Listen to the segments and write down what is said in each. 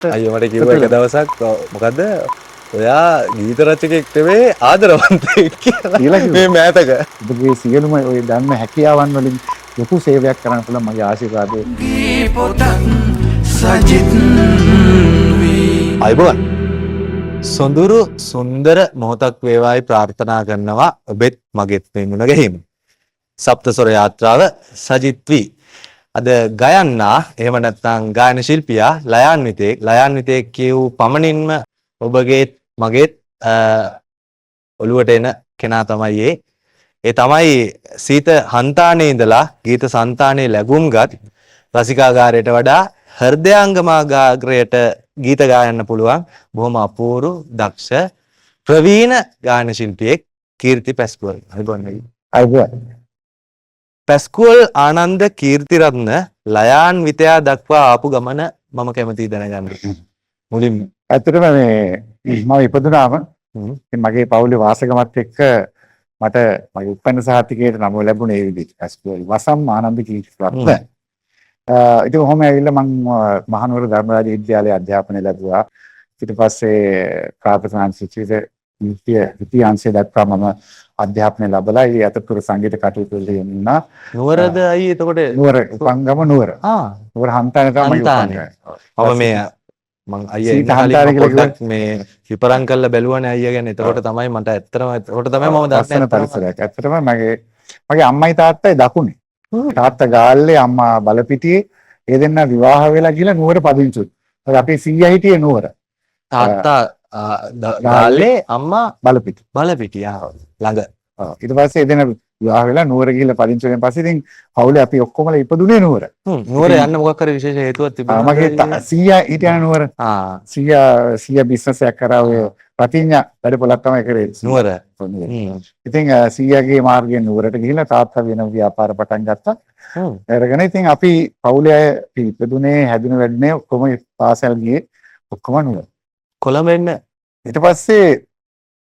අයියෝ මට කිව්වා එක දවසක් මොකද්ද ඔයා ගීත රචකයෙක් නෙවෙයි ආදරවන්තයෙක් කියලා මේ මෑතක. ඔබගේ සියලුම ඔය දන්න හැකියාවන් වලින් ලොකු සේවයක් කරන්න පුළුවන් මගේ ආශිර්වාදය. අයිබෝන් සොඳුරු සුන්දර මොහොතක් වේවායි ප්‍රාර්ථනා කරනවා ඔබෙත් මගෙත් මේ මුණ ගැහිම. සප්තස්වර යාත්‍රාව සජිත් වී අද ගයන්නා එහෙම නැත්නම් ගායන ශිල්පියා ලයාන්විතේ කියූ පමණින්ම ඔබගේ මගේත් ඔළුවට එන කෙනා තමයි ඒ තමයි සීත හන්තානේ ඉඳලා ගීත සංතානේ ලැබුම්ගත් රසිකාගාරයට වඩා හෘදයාංගමාගාරයට ගීත ගායන්න පුළුවන් බොහොම අපූර්ව දක්ෂ ප්‍රවීණ ගායන ශිල්පියෙක් කීර්ති පැස්කුවල්. අයිබෝන්. පැස්කුවල් ආනන්ද කීර්තිරත්න ලයාන් විතයා දක්වා ආපු ගමන මම කැමතියි දැනගන්න. මුලින්ම ඇත්තටම මේ මම ඉපදුනාම මගේ පවුලේ වාසගමත් එක්ක මට මගේ උපන්න සහතිකයට නම ලැබුණේ ඒ විදිහට පැස්කුවල් වසම් ආනන්ද කීර්තිරත්න. ඉතින් කොහොම ඇවිල්ලා මම මහනුවර ධර්මරාජ විද්‍යාලයේ අධ්‍යාපනය ලැබුවා. ඊට පස්සේ ප්‍රාප්තනාන් සිචිත ද්විතීය අංශය දක්වා මම අධ්‍යාපනය ලැබලා ඒ අතරතුර සංගීත කටයුතු වල යෙදුණා. නුවරද අයි එතකොට නුවර උපංගම නුවර. නුවර හන්තානේ තමයි උපංගම. මම මේ මං අයියා පොඩ්ඩක් මේ විපරම් කරලා බැලුවානේ අයියා ගැන. එතකොට තමයි මට ඇත්තටම එතකොට තමයි මම දන්නේ පරිසරයක්. ඇත්තටම මගේ අම්මයි තාත්තයි දකුණේ. තාත්තා ගාල්ලේ අම්මා බලපිටියේ. ඒ දෙන්න විවාහ වෙලා ගිහලා නුවර පදිංචි. අපේ සීයා හිටියේ නුවර. තාත්තා ගාල්ලේ අම්මා බලපිටි. බලපිටි ළඟ. ඊට පස්සේ එදෙන විවාහ වෙලා නුවර ගිහිල්ලා පදිංචි වෙන පස්සේ ඉතින් පවුලේ අපි ඔක්කොමලා ඉපදුනේ නුවර. නුවර යන්න මොකක් හරි විශේෂ හේතුවක් තිබුණා. මගේ සීයා හිටියා නුවර. සීයා බිස්නස් එකක් කරා ඔය රතිඤ්ඤා වැඩ පොලක් තමයි කරේ නුවර. ඉතින් සීයාගේ මාර්ගයෙන් නුවරට ගිහිල්ලා තාත්තා වෙන ව්‍යාපාර පටන් ගත්තා. අරගෙන ඉතින් අපි පවුලේ අය ඉපදුනේ හැදුනේ වැඩිනේ ඔක්කොම පාසල් ගියේ ඔක්කොම නුවර. කොළඹ එන්න ඊට පස්සේ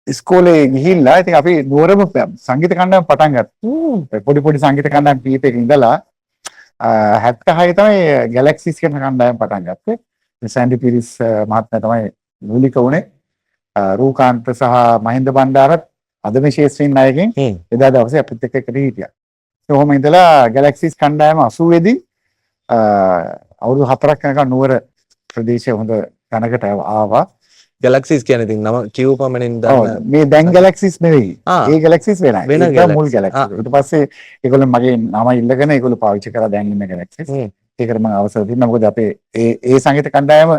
ඉස්කෝලේ ගිහිල්ලා ඉතින් අපි නුවරම සංගීත කණ්ඩායම පටන් ගත්තා. පොඩි සංගීත කණ්ඩායම් කීපයක ඉඳලා 76 තමයි ගැලැක්සිස් කියන කණ්ඩායම පටන් ගත්තේ. සෑන්ඩි පිරිස් මහත්මයා තමයි මූලික වුණේ. රූකාන්ත සහ මහින්ද බණ්ඩාරත් අද මේ ශේෂ්ත්‍රීන් නායකයන් එදා දවසේ අපිත් එක්ක එකට හිටියා. කොහොම ඉඳලා ගැලැක්සිස් කණ්ඩායම 80 දී අවුරුදු 4ක් යනකම් නුවර ප්‍රදේශයේ හොඳ තැනකට ආවා. ගැලැක්සිස් කියන්නේ ඉතින් නම කියව පමණින් දන්න මේ දැන් ගැලැක්සිස් නෙවෙයි. ඒ ගැලැක්සිස් වෙනයි. ඒක මුල් ගැලැක්සිස්. ඊට පස්සේ ඒගොල්ලෝ මගේ නම ඉල්ලගෙන ඒගොල්ලෝ පාවිච්චි කරලා දැන් ඉන්න ගැලැක්සිස්. ඒකට මම අවසර දුන්නා. මොකද අපේ ඒ සංගීත කණ්ඩායම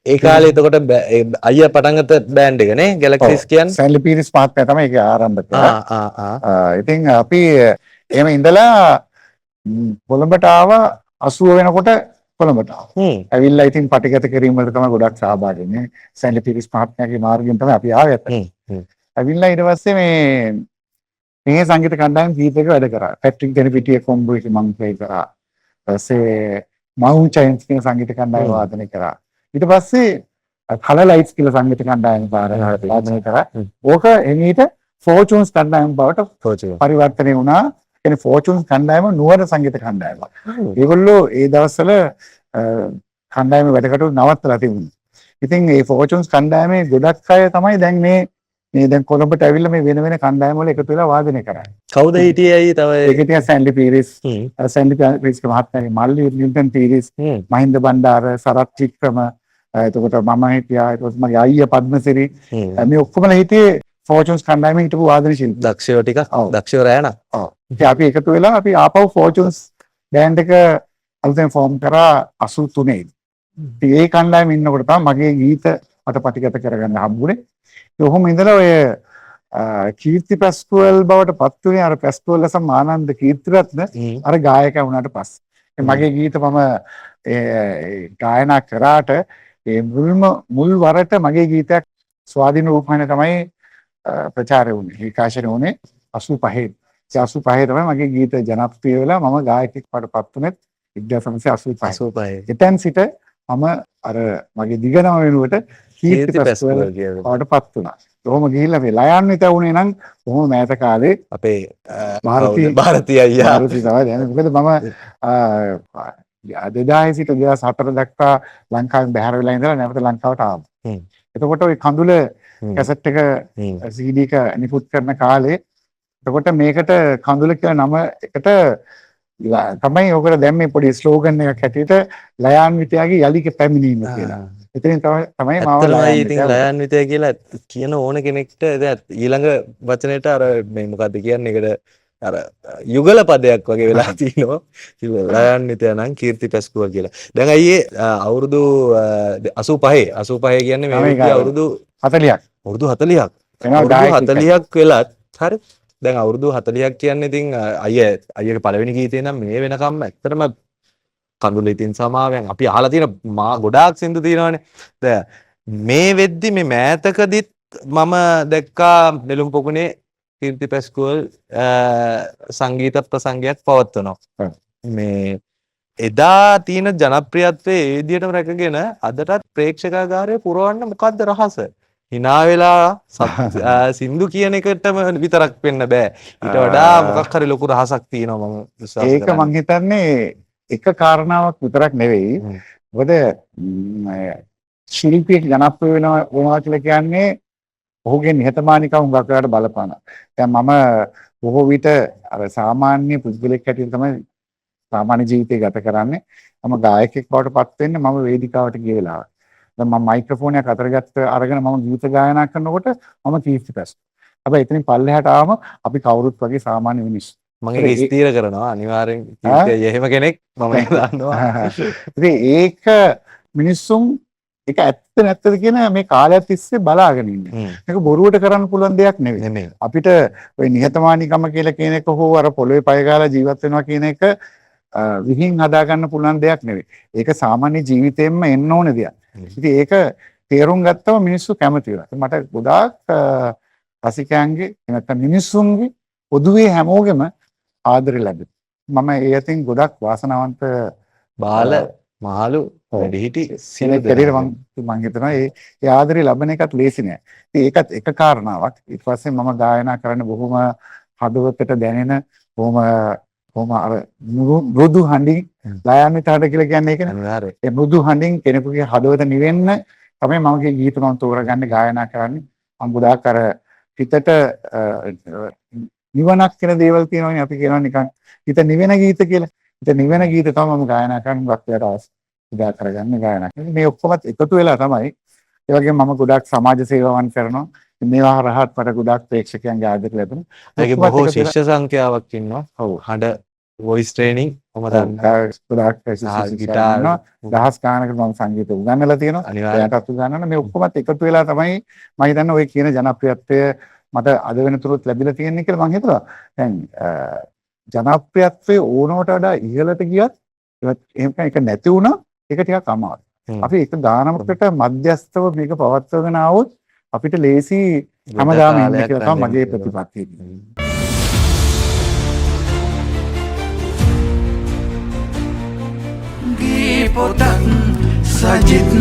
ඒ කාලේ එතකොට අයියා පටන් ගත්ත බෑන්ඩ් එක නේ ගැලැක්සිස් කියන්නේ. සෑන්ඩි පීරිස් මහත්මයා තමයි ඒක ආරම්භ කළා. ඉතින් අපි එහෙම ඉඳලා කොළඹට ආවා 80 වෙනකොට කොළඹට ආවා. ඇවිල්ලා ඉතින් පටිගත කිරීම වලට තමයි ගොඩක් සහභාගී වෙන්නේ. සෑන්ඩි පීරිස් මහත්මයාගේ මාර්ගයෙන් තමයි අපි ආවේ අතට. ඇවිල්ලා ඊට පස්සේ මේ සංගීත කණ්ඩායම් කීපයක වැඩ කරා. පැට්‍රික් දෙනපිටියේ කොම්බුවේ මම ප්ලේ කරා. ඊපස්සේ මව් චයින්ස් කියන සංගීත කණ්ඩායම වාදනය කරා. ඊට පස්සේ කලර් ලයිට්ස් කියලා සංගීත කණ්ඩායම වාදනය කරා. ඕක එමෙහිට ෆෝචුන්ස් කණ්ඩායම බවට පරිවර්තනය වුණා. කියන්නේ ෆෝචුන්ස් කණ්ඩායම නුවර සංගීත කණ්ඩායම. ඒගොල්ලෝ ඒ දවස්වල කණ්ඩායම වැඩ කටයුතු නවත්තලා තිබුණා. ඉතින් මේ ෆෝචුන්ස් කණ්ඩායමේ ගොඩක් අය තමයි දැන් මේ දැන් කොළඹට ඇවිල්ලා මේ වෙන වෙන කණ්ඩායම් වල එකතු වෙලා වාදනය කරන්නේ. කවුද හිටියේ අයියේ තව ඒක ඉතින් සෑන්ඩි පීරිස් මහත්මයාගේ මල්ලි නිල්ටන් පීරිස් මහින්ද බණ්ඩාර සරත් වික්‍රම එතකොට මම හිටියා ඊට පස්සේ මගේ අයියා පද්මසිරි මේ ඔක්කොමලා හිටියේ ෆෝචුන්ස් කණ්ඩායමේ හිටපු වාදන ශිල්පී දක්ෂයෝ ටික දක්ෂයෝ රෑනා. ඉතින් අපි එකතු වෙලා අපි ආපහු ෆෝචුන්ස් බෑන්ඩ් එක අලුතෙන් ෆෝම් කරා 83 දී. ඉතින් ඒ කණ්ඩායමේ ඉන්නකොට තමයි මගේ ගීත මට පටිගත කරගන්න හම්බුනේ. කොහොම ඉඳලා ඔය කීර්ති පැස්කුවල් බවට පත් වුණේ අර පැස්කුවල් ලසම් ආනන්ද කීර්තිරත්න අර ගායකයා වුණාට පස්සේ. මගේ ගීත මම ගායනා කරාට ඒ මුල් වරට මගේ ගීතයක් ස්වාධීන රූපහාන තමයි ප්‍රචාරය වුණේ. විකාශනය වුණේ 85. 85 තමයි මගේ ගීත ජනප්‍රිය වෙලා මම ගායකයෙක් වඩපත් වුණේ 1985. එතෙන් සිට මම අර මගේ දිගනම වෙනුවට කීර්ති පැස්කුවල් වඩපත් වුණා. කොහොම ගිහිල්ලා මේ ලයන්විත වුණේ නම් කොහොම මෑත කාලේ අපේ ಭಾರತಿ අයියා තමයි දැන් මොකද මම 2000 සිට 2004 දක්වා ලංකාවෙන් බැහැර වෙලා ඉඳලා නැවත ලංකාවට ආවා. හ්ම්. එතකොට ওই කඳුල කැසට් එක CD එක නිකුත් කරන කාලේ එතකොට මේකට කඳුල කියලා නම එකට තමයි ඔකට දැම්මේ පොඩි ස්ලෝගන් එකක් හැටියට ලයාන්විතයාගේ යලික පැමිණීම කියලා. එතනින් තමයි මාව ඉතින් ලයාන්විතය කියලා කියන ඕන කෙනෙක්ට ඊළඟ වචනයට අර මේ මොකද්ද කියන්නේ ඒකට අර යුගල පදයක් වගේ වෙලා තිනවා. ලයාන්විතය නම් කීර්ති පැස්කුව කියලා. දැන් අයියේ අවුරුදු 85 කියන්නේ මේ විදිහේ අවුරුදු 40ක්. අවුරුදු 40ක්. අවුරුදු 40ක් වෙලත් හරි. දැන් අවුරුදු 40ක් කියන්නේ ඉතින් අයියගේ පළවෙනි ගීතේ නම් මේ වෙනකම් ඇත්තටම කඳුල ඉතින් සමාවෙන් අපි අහලා තියෙන මා ගොඩාක් සින්දු තියෙනවානේ. දැන් මේ වෙද්දි මේ මෑතකදිත් මම දැක්කා නෙළුම් පොකුණේ කීර්ති පැස්කුවල් සංගීත ප්‍රසංගයක් පවත්වනවා. මේ එදා තියෙන ජනප්‍රියත්වයේ ඒ විදිහටම රැකගෙන අදටත් ප්‍රේක්ෂකාගාරය පුරවන්න මොකද්ද රහස? hina වෙලා සින්දු කියන එකටම විතරක් වෙන්න බෑ. ඊට වඩා මොකක් හරි ලොකු රහසක් තියෙනවා මම විශ්වාස කරනවා. ඒක මං හිතන්නේ එක කාරණාවක් විතරක් නෙවෙයි. මොකද ශිල්පියෙක් ජනප්‍රිය වෙනවා කියලා කියන්නේ ඔහුගේ නිහතමානීකම හුඟක් වෙලාවට බලපානවා. දැන් මම බොහෝ විට අර සාමාන්‍ය පුද්ගලෙක් හැටියට තමයි සාමාන්‍ය ජීවිතය ගත කරන්නේ. මම ගායකයෙක් බවට පත් වෙන්නේ මම වේදිකාවට ගිය වෙලාවට. දැන් මම මයික්‍රොෆෝනයක් අතට අරගෙන මම ගීත ගායනා කරනකොට මම කීර්ති පැස්කුව. හැබැයි එතනින් පල්ලෙහාට ආවම අපි කවුරුත් වගේ සාමාන්‍ය මිනිස්සු. මම ඒක ස්ථීර කරනවා අනිවාර්යෙන් කීර්තිය එහෙම කෙනෙක් මම ඒක දන්නවා. ඉතින් ඒක මිනිස්සුන් ඒක ඇත්ත නැත්තද කියන මේ කාලයක් තිස්සේ බලාගෙන ඉන්නේ. මේක බොරුවට කරන්න පුළුවන් දෙයක් නෙවෙයි. අපිට ওই නිහතමානීකම කියලා කියන එක හෝ අර පොළොවේ පය ගාලා ජීවත් වෙනවා කියන එක විහිං හදා ගන්න පුළුවන් දෙයක් නෙවෙයි. ඒක සාමාන්‍ය ජීවිතයෙන්ම එන්න ඕන දෙයක්. ඉතින් ඒක තේරුම් ගත්තම මිනිස්සු කැමති වෙනවා. මට ගොඩාක් රසිකයන්ගේ නැත්නම් මිනිස්සුන්ගේ පොදුවේ හැමෝගෙම ආදරය ලැබෙනවා. මම ඒ අතින් ගොඩක් වාසනාවන්ත බාල මහලු වැඩිහිටි සිනෙක් කැරියට මම හිතනවා ඒ ආදරය ලැබෙන එකත් ලේසි නෑ. ඉතින් ඒකත් එක කාරණාවක්. ඊට පස්සේ මම ගායනා කරන්න බොහොම හදවතට දැනෙන බොහොම අර මෘදු හඬින් ලයාන්විතහට කියලා කියන්නේ ඒකනේ. ඒ මෘදු හඬින් කෙනෙකුගේ හදවත නිවෙන්න තමයි මමගේ ගීත මම තෝරගන්නේ ගායනා කරන්නේ. මම ගොඩාක් අර හිතට නිවනක් කියන දේවල් තියෙනවානේ අපි කියනවා නිකන් හිත නිවෙන ගීත කියලා. හිත නිවෙන ගීත තමයි මම ගායනා කරන්නේ වක්ලයට අවශ්‍ය කරගන්නේ ගායනා. මේ ඔක්කොමත් එකතු වෙලා තමයි ඒ වගේම මම ගොඩාක් සමාජ සේවාවන් කරනවා. මේවා හරහාත් මට ගොඩාක් ප්‍රේක්ෂකයන්ගේ ආදරය ලැබෙනවා. ඒකේ බොහෝ ශිෂ්‍ය සංඛ්‍යාවක් ඉන්නවා. ඔව් හඬ වොයිස් ට්‍රේනින් මම දන්නවා. ගොඩාක් ගිටාර් දහස් ගානකට මම සංගීත උගන්වලා තියෙනවා. එයාටත් උගන්වනවා. මේ ඔක්කොමත් එකතු වෙලා තමයි මම හිතන්නේ ඔය කියන ජනප්‍රියත්වය මට අද වෙනතුරුත් ලැබිලා තියෙන්නේ කියලා මම හිතනවා. දැන් ජනප්‍රියත්වයේ ඕනවට වඩා ඉහළට ගියත් එහෙම ඒක නැති වුණා ඒක ටිකක් අමාරුයි. අපි එක ගානකට මධ්‍යස්තව මේක පවත්වාගෙන ආවොත් අපිට ලේසි හැමදාම ඉන්න කියලා තමයි මගේ ප්‍රතිපත්තිය. ගේ පොතක් සජිත්